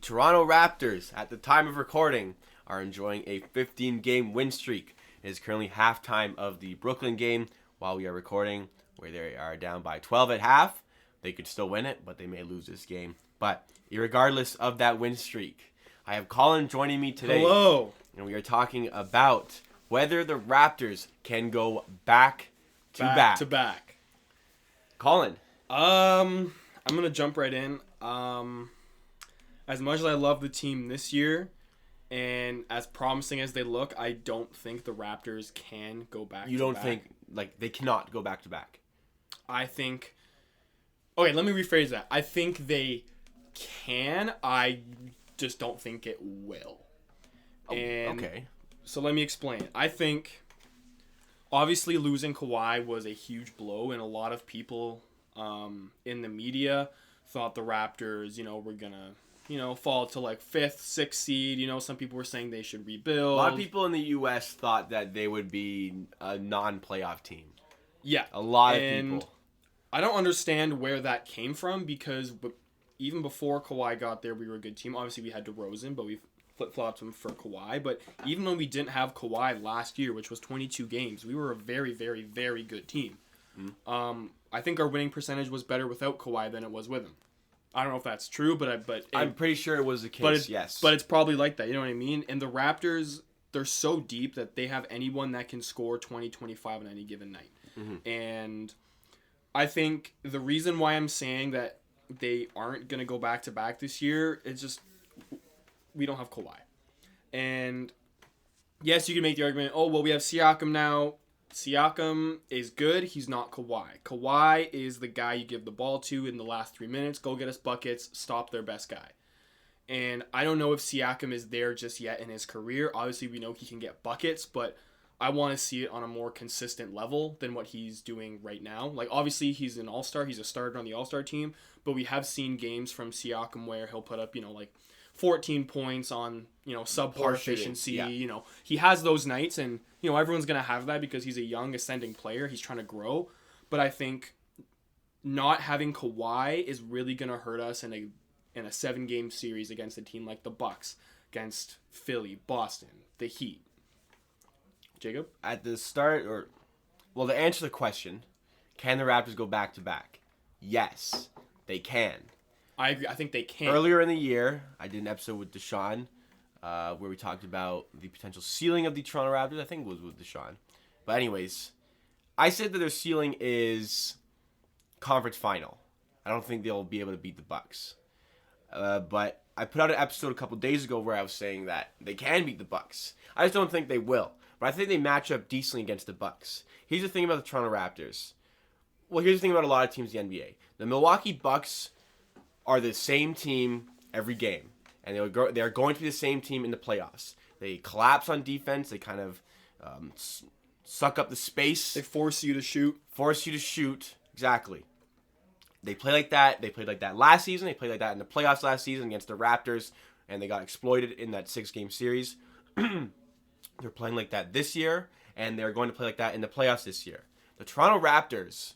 Toronto Raptors, at the time of recording, are enjoying a 15-game win streak. It is currently halftime of the Brooklyn game while we are recording, where they are down by 12 at half. They could still win it, but they may lose this game. But regardless of that win streak, I have Colin joining me today. Hello. And we are talking about whether the Raptors can go back to back. Colin. I'm going to jump right in. As much as I love the team this year, and as promising as they look, I don't think the Raptors can go back to back. You don't think, they cannot go back to back? I think... Okay, let me rephrase that. I think they can. I just don't think it will. Okay. So let me explain. I think, obviously, losing Kauai was a huge blow, and a lot of people in the media thought the Raptors, were going to, fall to 5th, 6th seed. Some people were saying they should rebuild. A lot of people in the U.S. thought that they would be a non-playoff team. Yeah. A lot of people. I don't understand where that came from because even before Kauai got there, we were a good team. Obviously, we had DeRozan, but we flip-flopped him for Kauai. But even when we didn't have Kauai last year, which was 22 games, we were a very, very, very good team. Mm-hmm. I think our winning percentage was better without Kauai than it was with him. I don't know if that's true, but I'm pretty sure it was the case, yes. But it's probably like that, you know what I mean? And the Raptors, they're so deep that they have anyone that can score 20, 25 on any given night. Mm-hmm. And I think the reason why I'm saying that they aren't going to go back-to-back this year is just we don't have Kauai. And yes, you can make the argument, we have Siakam now. Siakam is good. He's not Kauai. Kauai is the guy you give the ball to in the last 3 minutes. Go get us buckets. Stop their best guy. And I don't know if Siakam is there just yet in his career. Obviously, we know he can get buckets, but I want to see it on a more consistent level than what he's doing right now. Obviously, he's an all-star. He's a starter on the all-star team. But we have seen games from Siakam where he'll put up, 14 points on, subpar efficiency. Yeah. He has those nights, and, everyone's going to have that because he's a young, ascending player. He's trying to grow. But I think not having Kauai is really going to hurt us in a 7-game series against a team like the Bucks, against Philly, Boston, the Heat. Jacob? At the start, to answer the question, can the Raptors go back-to-back? Yes, they can. I agree. I think they can. Earlier in the year, I did an episode with Deshaun where we talked about the potential ceiling of the Toronto Raptors. I think it was with Deshaun. But anyways, I said that their ceiling is conference final. I don't think they'll be able to beat the Bucks. But I put out an episode a couple days ago where I was saying that they can beat the Bucks. I just don't think they will. But I think they match up decently against the Bucks. Here's the thing about the Toronto Raptors. Well, here's the thing about a lot of teams in the NBA. The Milwaukee Bucks are the same team every game. And they are going to be the same team in the playoffs. They collapse on defense. They kind of suck up the space. They force you to shoot. Exactly. They play like that. They played like that last season. They played like that in the playoffs last season against the Raptors. And they got exploited in that 6-game series. They're playing like that this year. And they're going to play like that in the playoffs this year. The Toronto Raptors,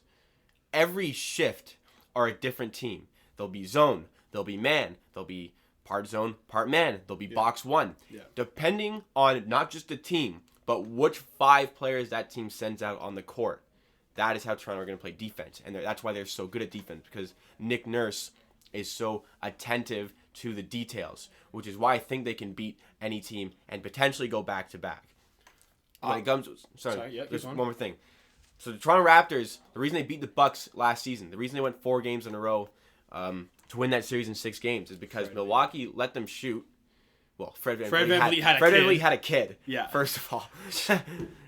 every shift, are a different team. They'll be zone. They'll be man. They'll be part zone, part man. They'll be box one. Yeah. Depending on not just the team, but which 5 players that team sends out on the court. That is how Toronto are going to play defense. And that's why they're so good at defense, because Nick Nurse is so attentive to the details, which is why I think they can beat any team and potentially go back-to-back. When it comes... There's one more thing. So the Toronto Raptors, the reason they beat the Bucks last season, the reason they went 4 games in a row to win that series in 6 games is because Milwaukee let them shoot. Well, Fred VanVleet had a kid. Yeah. First of all,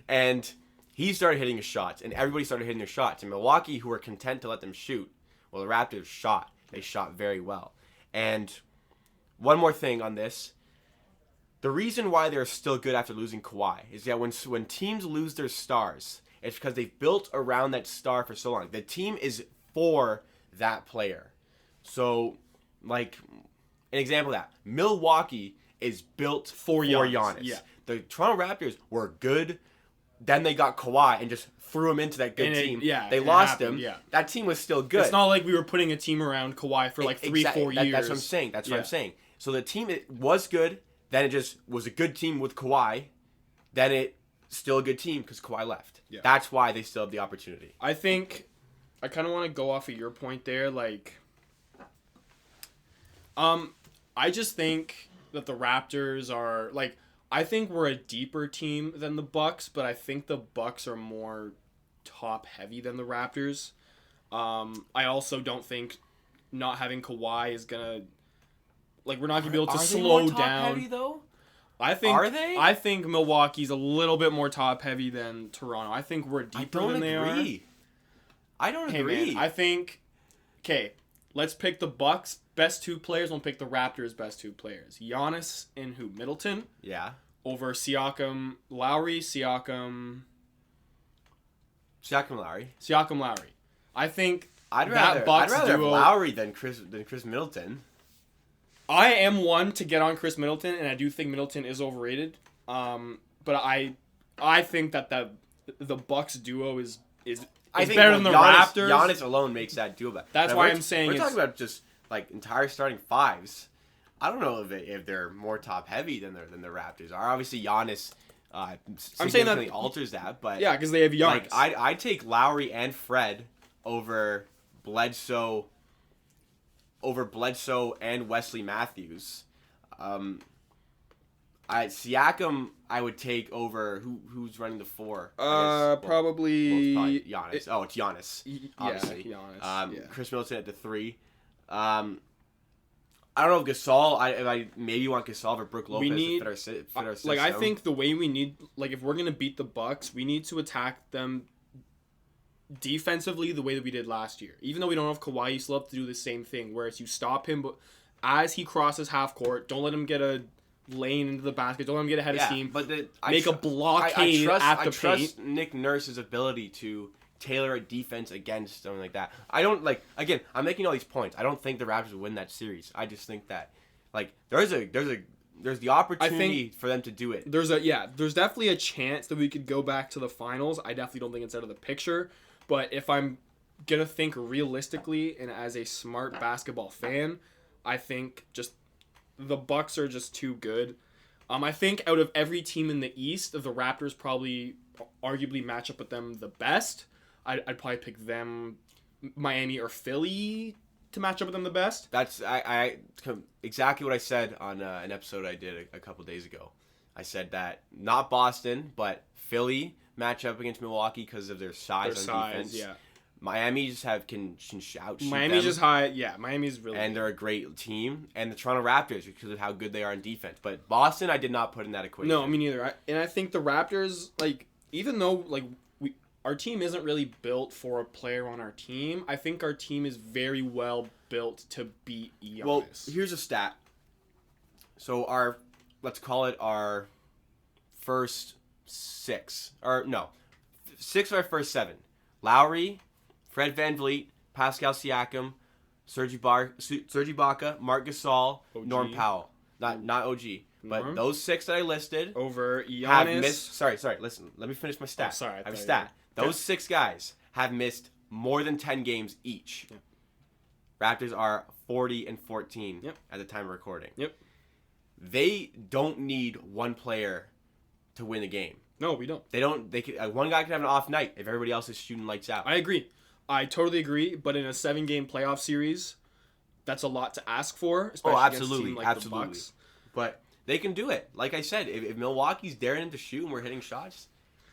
and he started hitting his shots, and everybody started hitting their shots. And Milwaukee, who were content to let them shoot, well, the Raptors shot. They shot very well. And one more thing on this. The reason why they're still good after losing Kauai is that when teams lose their stars, it's because they've built around that star for so long. The team is for that player. So, an example of that. Milwaukee is built for Giannis. Yeah. The Toronto Raptors were good. Then they got Kauai and just threw him into that good team. They lost him. Yeah. That team was still good. It's not like we were putting a team around Kauai for 3-4 years. That's what I'm saying. That's what I'm saying. So the team it was good. Then it just was a good team with Kauai. Then it still a good team because Kauai left. Yeah. That's why they still have the opportunity. I think I kind of want to go off of your point there. Like, I just think that the Raptors are like. I think we're a deeper team than the Bucks, but I think the Bucks are more top heavy than the Raptors. I also don't think not having Kawhi is gonna we're not gonna be able to slow more top down. Heavy, though? I think Are they? I think Milwaukee's a little bit more top heavy than Toronto. I think we're deeper than they are. I don't Hey agree. man, I think let's pick the Bucks best 2 players. We'll pick the Raptors best 2 players. Giannis and who? Middleton. Yeah. Over Siakam, Lowry, Siakam Lowry. I think I'd that rather Bucks have duo. Lowry than Chris Middleton. I am one to get on Chris Middleton, and I do think Middleton is overrated. But I think that the Bucks duo is better than the Raptors. Giannis alone makes that duo better. That's why I'm saying we're talking about just like entire starting fives. I don't know if they're more top heavy than the Raptors are. Obviously, Giannis significantly alters that, but yeah, because they have Giannis. Like I'd take Lowry and Fred over Bledsoe and Wesley Matthews. Siakam I would take over who's running the 4. Probably Giannis. It's Giannis. Obviously. Giannis. Chris Middleton at the 3. I don't know if Gasol. I maybe want Gasol over Brook Lopez to fit our system. Like I think the way we need, like if we're gonna beat the Bucks, we need to attack them defensively the way that we did last year. Even though we don't have Kawhi, you still have to do the same thing. Whereas you stop him, but as he crosses half court, don't let him get a lane into the basket. Don't let him get ahead of steam. But make a blockade at the paint. I trust Nick Nurse's ability to tailor a defense against something like that. I don't again, I'm making all these points. I don't think the Raptors will win that series. I just think that there's the opportunity for them to do it. There's definitely a chance that we could go back to the finals. I definitely don't think it's out of the picture. But if I'm gonna think realistically and as a smart basketball fan, I think just the Bucks are just too good. I think out of every team in the East, the Raptors probably arguably match up with them the best. I'd probably pick them, Miami or Philly, to match up with them the best. That's exactly what I said on an episode I did a couple days ago. I said that not Boston, but Philly match up against Milwaukee because of their size on defense. Yeah. Miami just can shout. Miami's just high. Yeah, Miami's really. And they're a great team, and the Toronto Raptors because of how good they are in defense. But Boston, I did not put in that equation. No, me neither. I think the Raptors, even though our team isn't really built for a player on our team, I think our team is very well built to beat Giannis. Well, here's a stat. So let's call it our first 6, or no, 6 of our first 7. Lowry, Fred VanVleet, Pascal Siakam, Serge Ibaka, Marc Gasol, OG. Norm Powell. Not OG. But Norm? those 6 that I listed over Giannis. have missed. Sorry. Listen, let me finish my stat. Oh, sorry, I have a stat. Those 6 guys have missed more than 10 games each. Yeah. Raptors are 40-14 Yep. at the time of recording. Yep. They don't need one player to win a game. No, we don't. They don't. They could, one guy could have an off night if everybody else is shooting lights out. I agree. I totally agree. But in a 7-game playoff series, that's a lot to ask for. Especially against a team like the Bucks. But they can do it. Like I said, if Milwaukee's daring them to shoot and we're hitting shots,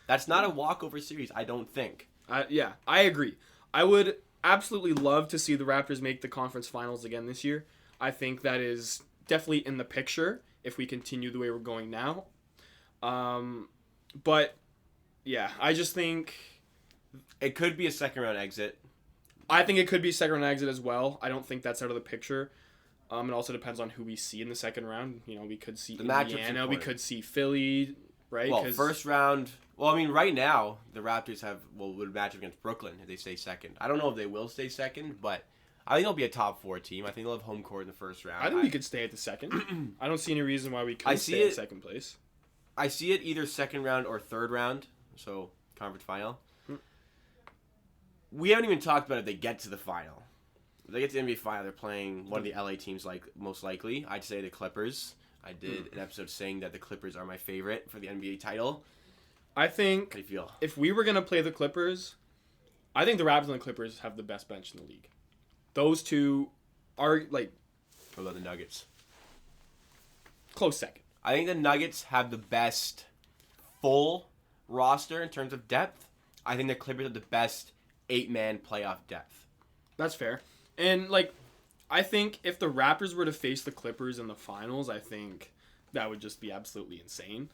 that's not a walkover series. I don't think. Yeah, I agree. I would absolutely love to see the Raptors make the conference finals again this year. I think that is definitely in the picture if we continue the way we're going now. But yeah, I just think it could be a second round exit. I think it could be second round exit as well. I don't think that's out of the picture. It also depends on who we see in the second round. You know, we could see Indiana, we could see Philly, right? Well, first round. Well, I mean, right now the Raptors would match up against Brooklyn if they stay second. I don't know if they will stay second, but I think they'll be a top 4 team. I think they'll have home court in the first round. I think we could stay at the second. I don't see any reason why we couldn't stay in second place. I see it either second round or third round, so conference final. We haven't even talked about if they get to the final. If they get to the NBA Final, they're playing one of the LA teams, like most likely. I'd say the Clippers. I did an episode saying that the Clippers are my favorite for the NBA title. I think How do you feel? if we were going to play the Clippers, I think the Raptors and the Clippers have the best bench in the league. Those two are, like... What about the Nuggets? Close second. I think the Nuggets have the best full roster in terms of depth. I think the Clippers have the best 8-man playoff depth. That's fair. And, like, I think if the Raptors were to face the Clippers in the finals, I think that would just be absolutely insane.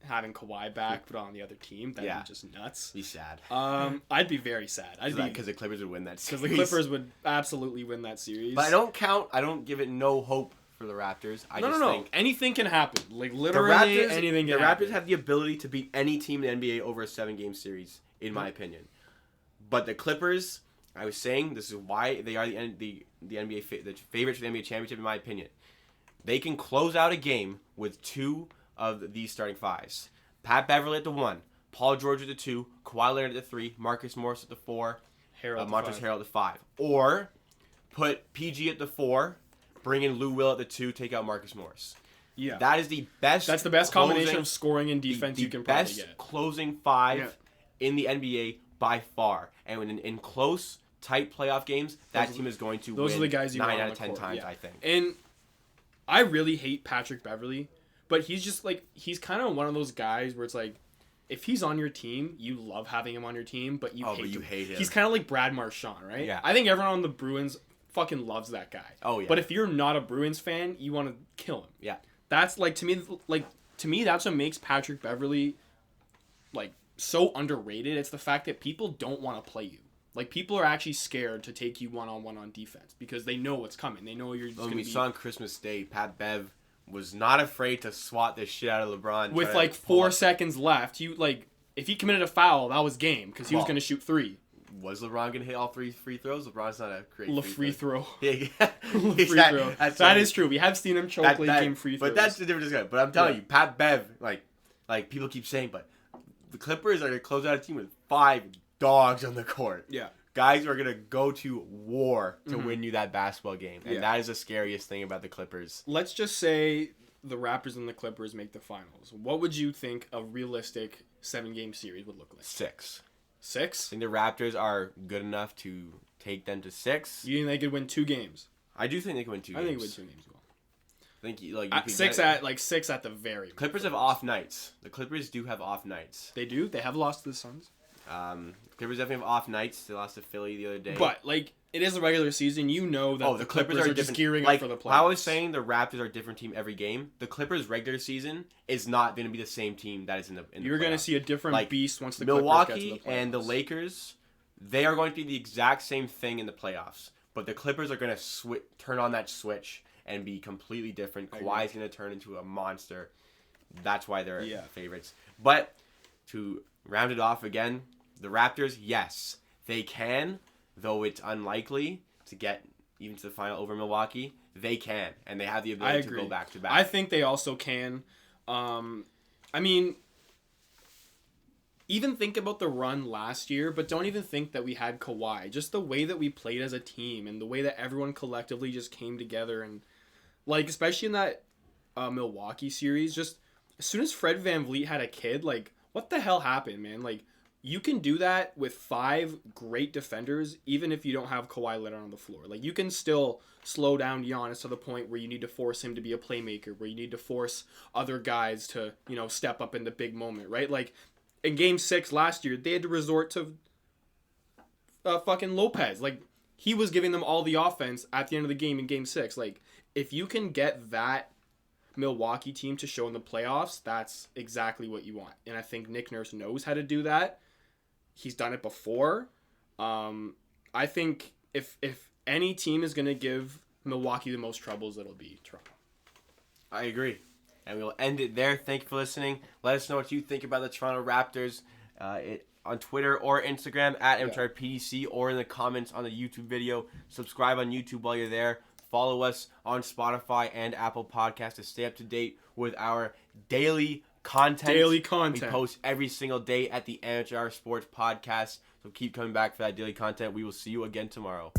Having Kauai back, but on the other team, that'd be just nuts. Be sad. I'd be very sad. Because the Clippers would win that series. Because the Clippers would absolutely win that series. But I don't give it no hope for the Raptors. I think anything can happen. Like, literally anything can happen. The Raptors have the ability to beat any team in the NBA over a 7-game series, in my opinion. But the Clippers, I was saying, this is why they are the NBA the favorites for the NBA championship, in my opinion. They can close out a game with 2 of these starting 5s. Pat Beverly at the 1, Paul George at the 2, Kawhi Leonard at the 3, Marcus Morris at the 4, Montrezl Harrell at the 5. Or put PG at the 4, bring in Lou Will at the 2, take out Marcus Morris. Yeah. That is the best. That's the best combination of scoring and defense you can probably get. The best closing 5 in the NBA by far. And when in close, tight playoff games, that team is going to win are the guys you 9 want out on of the 10 court. times, Yeah. I think. And I really hate Patrick Beverly, but he's just like, he's kind of one of those guys where it's like, if he's on your team, you love having him on your team, but you hate him. He's kind of like Brad Marchand, right? Yeah. I think everyone on the Bruins fucking loves that guy. Oh, yeah. But if you're not a Bruins fan, you want to kill him. Yeah. That's like, to me, that's what makes Patrick Beverly like so underrated. It's the fact that people don't want to play you. Like, people are actually scared to take you one-on-one on defense because they know what's coming. They know you're just going to be... We saw on Christmas Day, Pat Bev was not afraid to swat the shit out of LeBron. With, like, 4 seconds left, if he committed a foul, that was game because he was going to shoot 3. Was LeBron going to hit all 3 free throws? LeBron's not a great free throw. Yeah. Free throw. That is true. We have seen him choke late game free throws. But that's the different discussion. But I'm telling you, Pat Bev, like people keep saying, but the Clippers are going to close out a team with 5 dogs on the court. Yeah. Guys are going to go to war to win you that basketball game. And that is the scariest thing about the Clippers. Let's just say the Raptors and the Clippers make the finals. What would you think a realistic 7-game series would look like? 6. 6? I think the Raptors are good enough to take them to 6. You think they could win 2 games? I do think they could win 2 games. I think they win 2 games as well. I think you at could 6 at the very Clippers have off nights. The Clippers do have off nights. They do. They have lost to the Suns. Clippers definitely have off nights. They lost to Philly the other day. But it is a regular season. You know that the Clippers are just gearing up for the playoffs. I was saying the Raptors are a different team every game. The Clippers regular season is not going to be the same team that is in the You're going to see a different beast once the Milwaukee Clippers get to the playoffs. And the Lakers, they are going to be the exact same thing in the playoffs. But the Clippers are going to turn on that switch and be completely different. Kawhi is going to turn into a monster. That's why they're favorites. But to round it off again, the Raptors, yes, they can, though it's unlikely to get even to the final over Milwaukee. They can, and they have the ability to go back-to-back. I think they also can. Even think about the run last year, but don't even think that we had Kawhi. Just the way that we played as a team and the way that everyone collectively just came together and, especially in that Milwaukee series, just as soon as Fred VanVleet had a kid, what the hell happened, man? You can do that with 5 great defenders, even if you don't have Kawhi Leonard on the floor. You can still slow down Giannis to the point where you need to force him to be a playmaker, where you need to force other guys to, step up in the big moment, right? In Game 6 last year, they had to resort to fucking Lopez. He was giving them all the offense at the end of the game in Game 6. If you can get that Milwaukee team to show in the playoffs, that's exactly what you want. And I think Nick Nurse knows how to do that. He's done it before. I think if any team is going to give Milwaukee the most troubles, it'll be Toronto. I agree. And we'll end it there. Thank you for listening. Let us know what you think about the Toronto Raptors on Twitter or Instagram at MTRPDC or in the comments on the YouTube video. Subscribe on YouTube while you're there. Follow us on Spotify and Apple Podcasts to stay up to date with our daily content. We post every single day at the Amateur Hour Sports Podcast. So keep coming back for that daily content. We will see you again tomorrow.